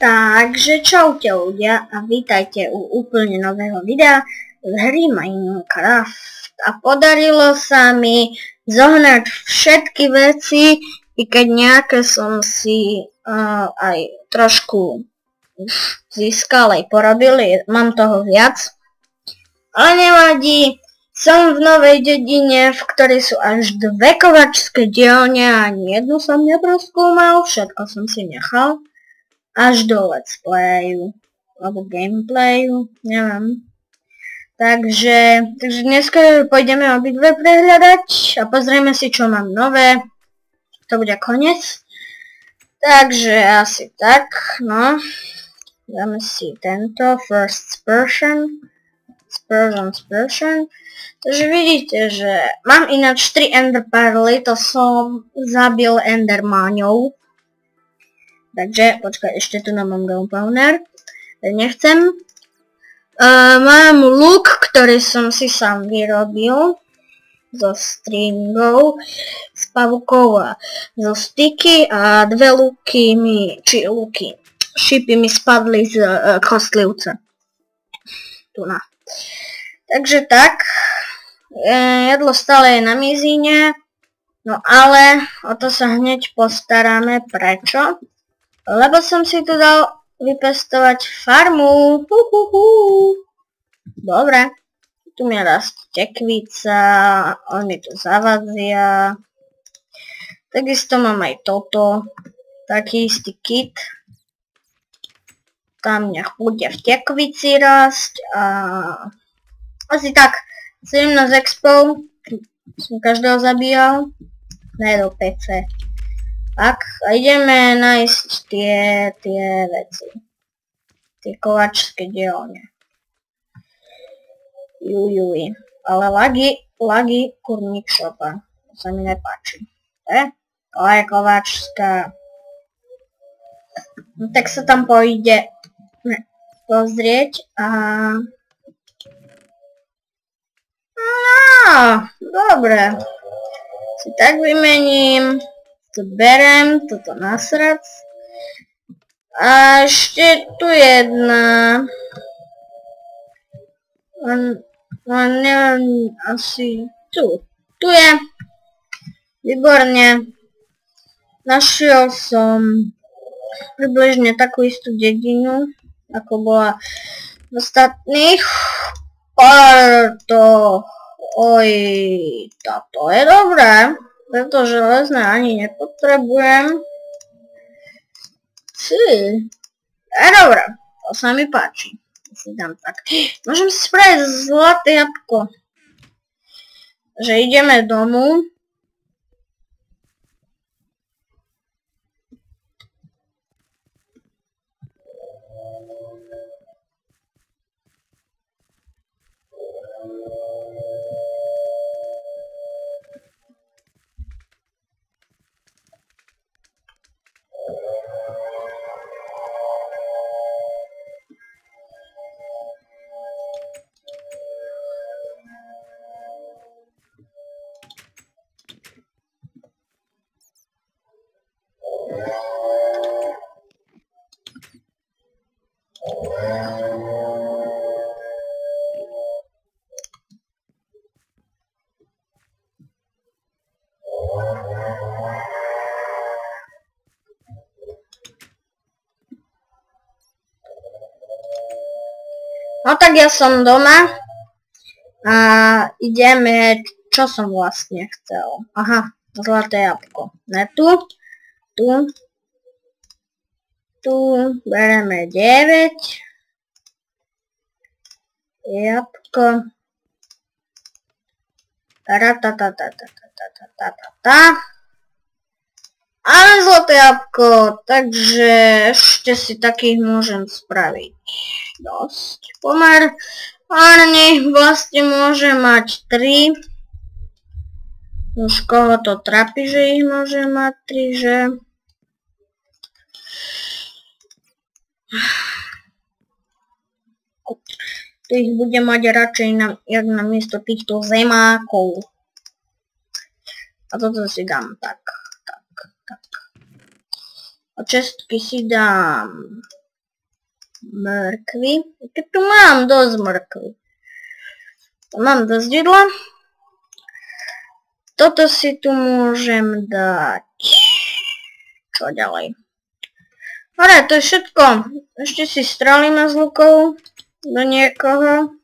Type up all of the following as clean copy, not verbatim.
Takže čaute ľudia a vítajte u úplne nového videa z hry Minecraft. A podarilo sa mi zohnať všetky veci, i keď nejaké som si aj trošku už získal aj porobil, mám toho viac. Ale nevadí, som v novej dedine, v ktorej sú až dve kovačské dielne a ani jednu som nepreskúmal, všetko som si nechal. Až do let's playu, alebo gameplayu, neviem. Takže dneska pôjdeme obidve prehľadať a pozrieme si, čo mám nové. To bude koniec. Takže asi tak, no. Dáme si tento, first person. Takže vidíte, že mám ináč 3 ender perly, to som zabil endermáňov. Takže, počkaj, ešte tu mám gunpowder. Nechcem. Mám luk, ktorý som si sám vyrobil. So stringou, s pavúkou a zo styky. A dve luky šipy mi spadli z kostlivca. Tu na. Takže tak. Jedlo stále je na mizíne. No ale o to sa hneď postaráme. Prečo? Lebo som si tu dal vypestovať farmu. Dobre. Tu mi rastie tekvica. On mi tu zavadzia. Takisto mám aj toto. Taký istý kit. Tam nech bude v tekvici rásť. A asi tak 17 expov. Som každého zabíjal. Najedol PC. Tak, a ideme nájsť tie veci. Tie kovačské dielne. Jujuj. Ale lagy kurník šopa. To sa mi nepáči. To je kovačská. No tak sa tam pôjde pozrieť a... No, dobre. Si tak vymením. To berem, toto nasrac. A ešte tu jedna. Len neviem, asi tu. Tu je. Výborne. Našiel som približne takú istú dedinu, ako bola v ostatných. Toto je dobré. Preto železné ani nepotrebujem. Dobre, to sa mi páči. Si dám tak. Môžem si spraviť zlaté jabko. Že ideme domu. No tak ja som doma a ideme, čo som vlastne chcel. Aha, zlaté jabko. Ne tu, tu bereme 9. Jabko. Ale zlaté jabko, takže ešte si takých môžem spraviť dosť pomer. Párne vlastne môže mať 3. Už koho to trápi, že ich môže mať 3, že? Tu ich bude mať radšej jak namiesto týchto zemákov. A toto si dám tak. A čestky si dám mrkvy. Keď tu mám dosť mrkvy. Mám dosť jedla. Toto si tu môžem dať. Čo ďalej? Dobre, to je všetko. Ešte si strelíme s lukou do niekoho.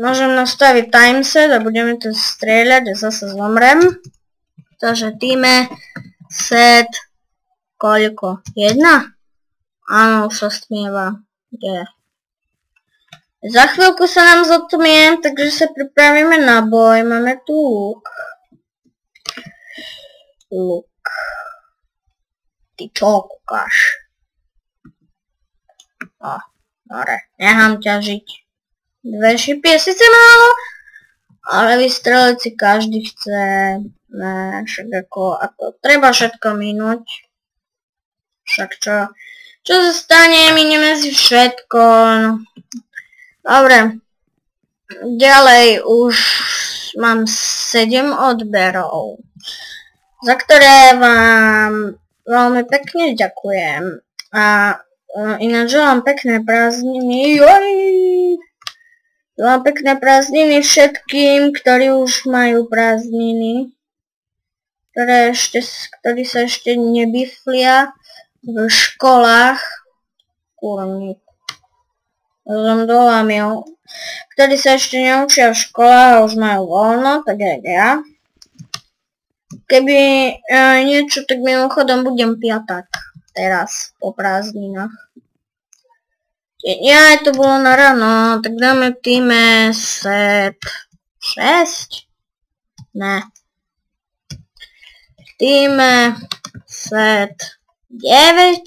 Môžem nastaviť timeset a budeme to strieľať a zase zomrem. Takže týme set koľko? 1? Áno, už sa stmieva. Kde? Za chvíľku sa nám zotmie, takže sa pripravíme na boj. Máme tu luk. Luk. Ty čo kúkaš? Dobre, nechám ťa žiť. 2 šipy je síce málo, ale vystreliť si každý chce. Ne, však ako treba všetko minúť. Však čo? Čo sa stane? Minieme si všetko. Dobre. Ďalej už mám 7 odberov, za ktoré vám veľmi pekne ďakujem. A ináč želám pekné prázdniny. Želám pekné prázdniny všetkým, ktorí už majú prázdniny. Ktorí sa ešte nebiflia v školách. Kurník. Som dolamil. Ktorí sa ešte neučia v školách a už majú voľno, tak aj ja. Keby niečo, tak mimochodom budem piatak. Teraz, po prázdninách. Ja, to bolo na ráno, tak dáme v týme set 6? Ne. V týme set 9?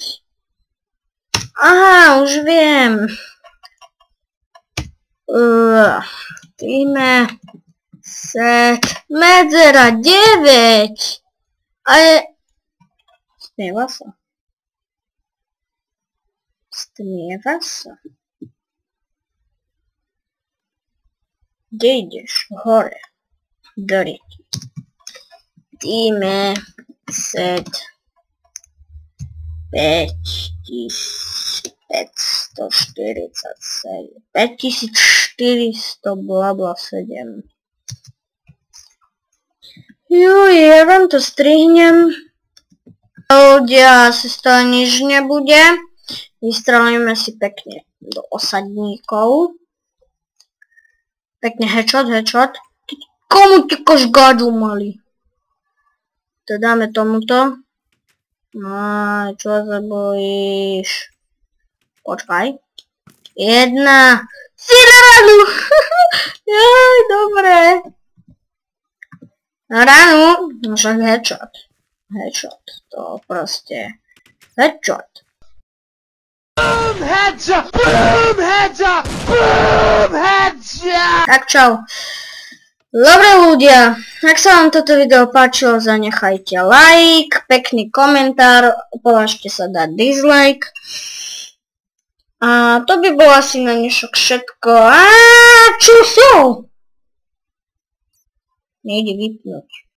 Aha, už viem. V týme set medzera 9. A je... Stmieva sa. Stmieva sa. Kde ideš? Hore. Do rieky. Týme set 5547. 5400 blabla 7. Juj, ja vám to strihnem. Ľudia, asi z toho nič nebude. Vystrelíme si pekne do osadníkov. Pekne headshot. Komu ty kožgáďu mali? To dáme tomuto. No, čo sa bojíš? Počkaj. 1. Si na ranu! Jaj, dobre. Na ranu, no však headshot. Headshot, to proste headshot. Boom, headshot! Boom, headshot! Boom, headshot! Tak čau. Dobre ľudia, ak sa vám toto video páčilo, zanechajte like, pekný komentár, považte sa dať dislike. A to by bolo asi na dnešok všetko. A čo sú? Nejde vypnúť.